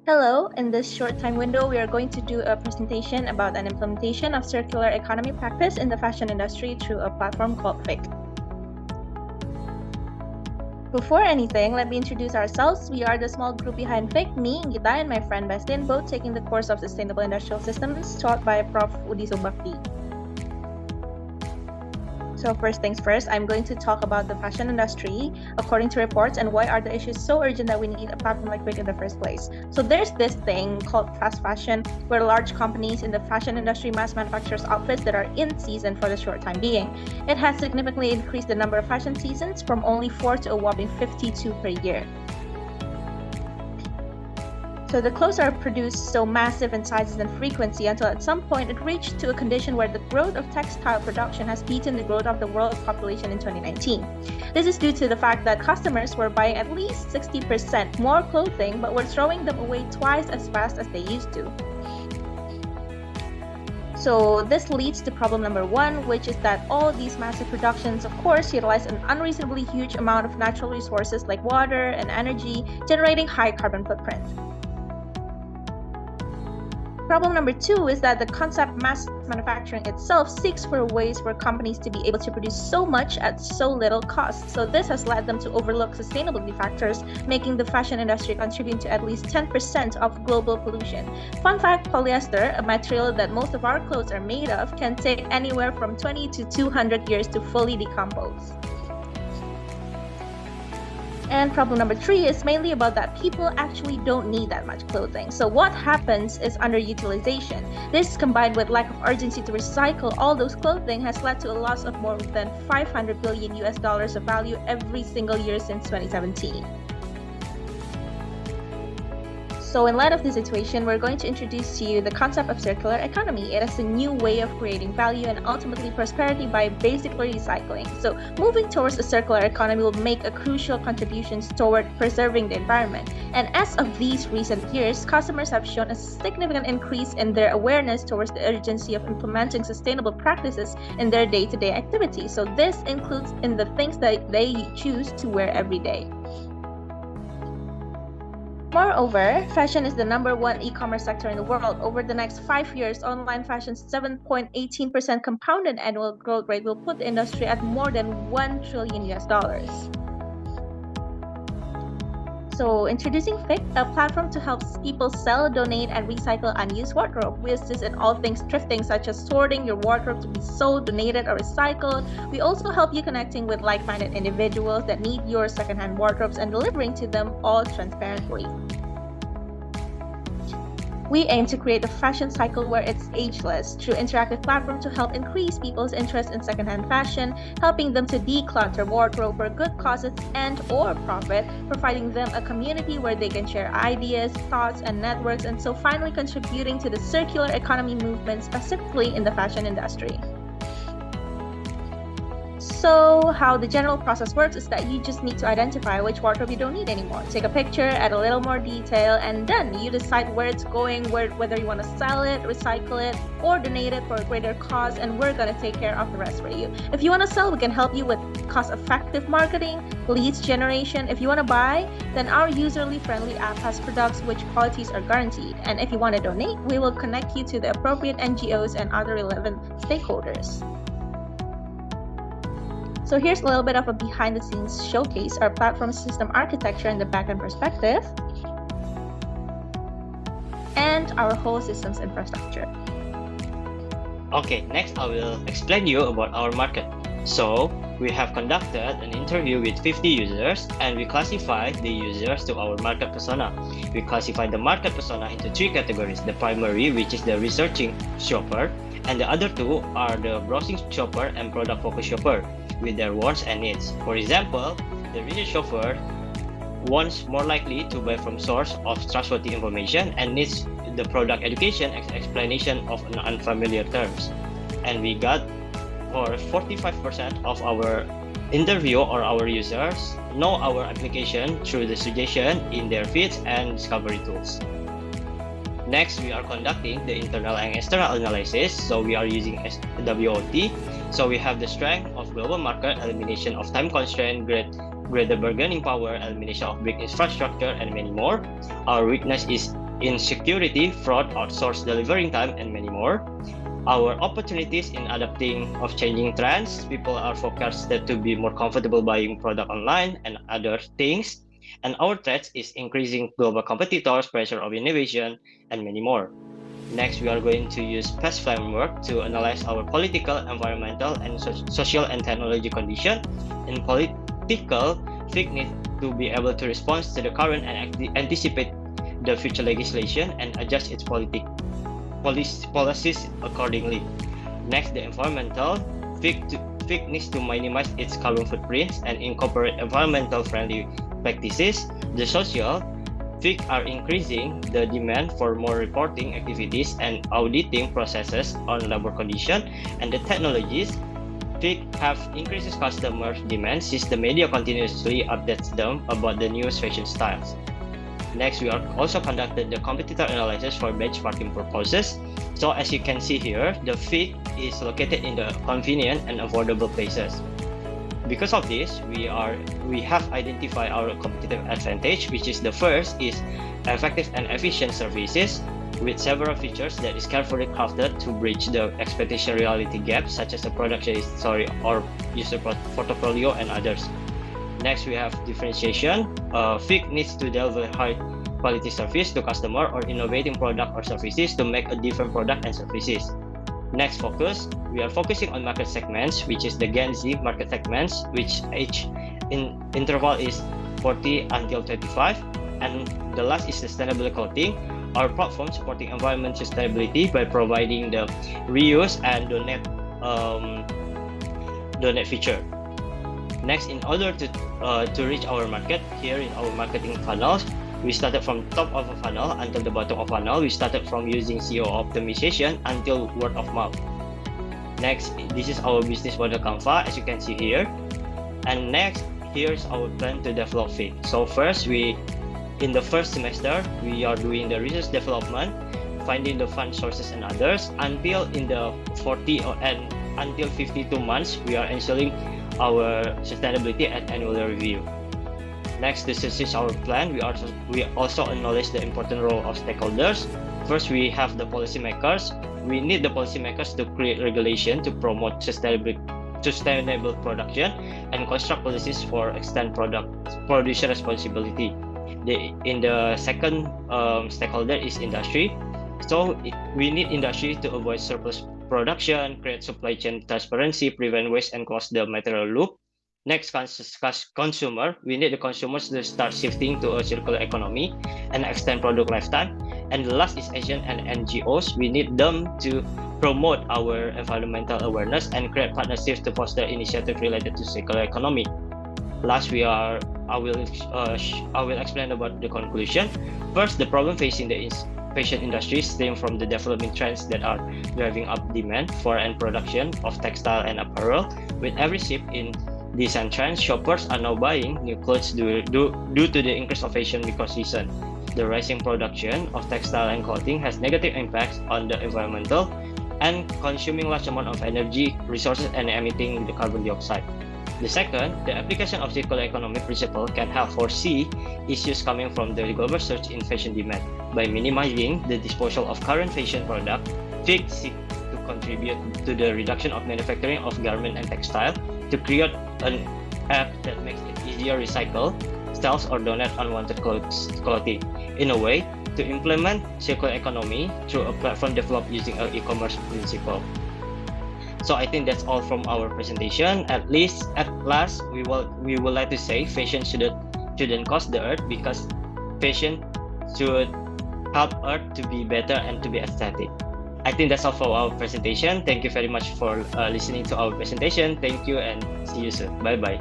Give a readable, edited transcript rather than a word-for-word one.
Hello, in this short time window, we are going to do a presentation about an implementation of circular economy practice in the fashion industry through a platform called FIC. Before anything, let me introduce ourselves. We are the small group behind FIC, me, Inggita, and my friend Bestin, both taking the course of Sustainable Industrial Systems taught by Prof. Udi Subakti. So first things first, I'm going to talk about the fashion industry according to reports and why are the issues so urgent that we need a platform like FIC in the first place. So there's this thing called fast fashion where large companies in the fashion industry mass manufactures outfits that are in season for the short time being. It has significantly increased the number of fashion seasons from only 4 to a whopping 52 per year. So the clothes are produced so massive in sizes and frequency until at some point it reached to a condition where the growth of textile production has beaten the growth of the world population in 2019. This is due to the fact that customers were buying at least 60% more clothing but were throwing them away twice as fast as they used to. So this leads to problem number one, which is that all these massive productions, of course, utilize an unreasonably huge amount of natural resources like water and energy, generating high carbon footprint. Problem number two is that the concept mass manufacturing itself seeks for ways for companies to be able to produce so much at so little cost. So this has led them to overlook sustainability factors, making the fashion industry contribute to at least 10% of global pollution. Fun fact, polyester, a material that most of our clothes are made of, can take anywhere from 20 to 200 years to fully decompose. And problem number three is mainly about that people actually don't need that much clothing. So what happens is underutilization. This combined with lack of urgency to recycle all those clothing has led to a loss of more than $500 billion of value every single year since 2017. So in light of this situation, we're going to introduce to you the concept of circular economy. It is a new way of creating value and ultimately prosperity by basically recycling. So moving towards a circular economy will make a crucial contribution toward preserving the environment. And as of these recent years, customers have shown a significant increase in their awareness towards the urgency of implementing sustainable practices in their day-to-day activities. So this includes in the things that they choose to wear every day. Moreover, fashion is the number one e-commerce sector in the world. Over the next 5 years, online fashion's 7.18% compounded annual growth rate will put the industry at more than $1 trillion. So introducing FIC, a platform to help people sell, donate, and recycle unused wardrobe. We assist in all things thrifting, such as sorting your wardrobe to be sold, donated, or recycled. We also help you connecting with like-minded individuals that need your secondhand wardrobes and delivering to them all transparently. We aim to create a fashion cycle where it's ageless through interactive platform to help increase people's interest in secondhand fashion, helping them to declutter wardrobe for good causes and or profit, providing them a community where they can share ideas, thoughts, and networks, and so finally contributing to the circular economy movement specifically in the fashion industry. So how the general process works is that you just need to identify which wardrobe you don't need anymore. Take a picture, add a little more detail, and done. You decide where it's going, whether you want to sell it, recycle it, or donate it for a greater cause, and we're going to take care of the rest for you. If you want to sell, we can help you with cost-effective marketing, leads generation. If you want to buy, then our user-friendly app has products which qualities are guaranteed. And if you want to donate, we will connect you to the appropriate NGOs and other relevant stakeholders. So here's a little bit of a behind-the-scenes showcase, our platform system architecture and the backend perspective, and our whole systems infrastructure. Okay, next I will explain you about our market. So, we have conducted an interview with 50 users and we classified the users to our market persona. We classified the market persona into 3 categories. The primary, which is the researching shopper, and the other 2 are the browsing shopper and product focus shopper with their wants and needs. For example, the research shopper wants more likely to buy from source of trustworthy information and needs the product education explanation of unfamiliar terms. And we got for 45% of our interview or our users know our application through the suggestion in their feeds and discovery tools. Next, we are conducting the internal and external analysis. So we are using WOT. So we have the strength of global market, elimination of time constraint, greater bargaining power, elimination of big infrastructure, and many more. Our weakness is in security, fraud, outsourced delivering time, and many more. Our opportunities in adapting of changing trends, people are forecasted to be more comfortable buying product online and other things. And our threats is increasing global competitors, pressure of innovation, and many more. Next, we are going to use PES framework to analyze our political, environmental, and social and technology condition. In political, FIC needs to be able to respond to the current and anticipate the future legislation and adjust its policies accordingly. Next, the environmental, FIC needs to minimize its carbon footprints and incorporate environmental friendly practices. The social, FIC are increasing the demand for more reporting activities and auditing processes on labor condition, and the technologies, FIC have increases customer demand since the media continuously updates them about the newest fashion styles. Next, we are also conducted the competitor analysis for benchmarking purposes. So as you can see here, the FIC is located in the convenient and affordable places. Because of this, we have identified our competitive advantage, which is the first is effective and efficient services with several features that is carefully crafted to bridge the expectation reality gap, such as the production history or user portfolio and others. Next, we have differentiation. FIC needs to deliver high quality service to customer or innovating product or services to make a different product and services. Next focus, we are focusing on market segments, which is the Gen Z market segments, which age interval is 40 until 25. And the last is sustainable clothing. Our platform supporting environment sustainability by providing the reuse and donate feature. Next, in order to reach our market, here in our marketing funnels, we started from top of a funnel until the bottom of funnel. We started from using SEO optimization until word of mouth. Next, this is our business model Canva, as you can see here. And next, here's our plan to develop FIC. So first, in the first semester, we are doing the research development, finding the fund sources and others. Until in the 52 months, we are ensuring our sustainability and annual review. Next, this is our plan. We also acknowledge the important role of stakeholders. First, we have the policymakers. We need the policymakers to create regulation to promote sustainable production and construct policies for extend producer responsibility. In the second stakeholder is industry. So we need industry to avoid surplus production, create supply chain transparency, prevent waste, and close the material loop. Next, consumer. We need the consumers to start shifting to a circular economy and extend product lifetime. And the last is Asian and NGOs. We need them to promote our environmental awareness and create partnerships to foster initiatives related to circular economy. Last, I will explain about the conclusion. First, the problem facing the fashion industry stem from the developing trends that are driving up demand for and production of textile and apparel. With every shift in design trends, shoppers are now buying new clothes due to the increase of fashion ecosystem. The rising production of textile and clothing has negative impacts on the environmental and consuming large amount of energy, resources, and emitting the carbon dioxide. The second, the application of circular economy principle can help foresee issues coming from the global surge in fashion demand. By minimizing the disposal of current fashion product, FIC seek to contribute to the reduction of manufacturing of garment and textile to create an app that makes it easier to recycle, sells, or donate unwanted clothing. In a way, to implement circular economy through a platform developed using an e-commerce principle. So I think that's all from our presentation. At last, we would like to say fashion shouldn't cost the earth, because fashion should help earth to be better and to be aesthetic. I think that's all for our presentation. Thank you very much for listening to our presentation. Thank you and see you soon. Bye bye.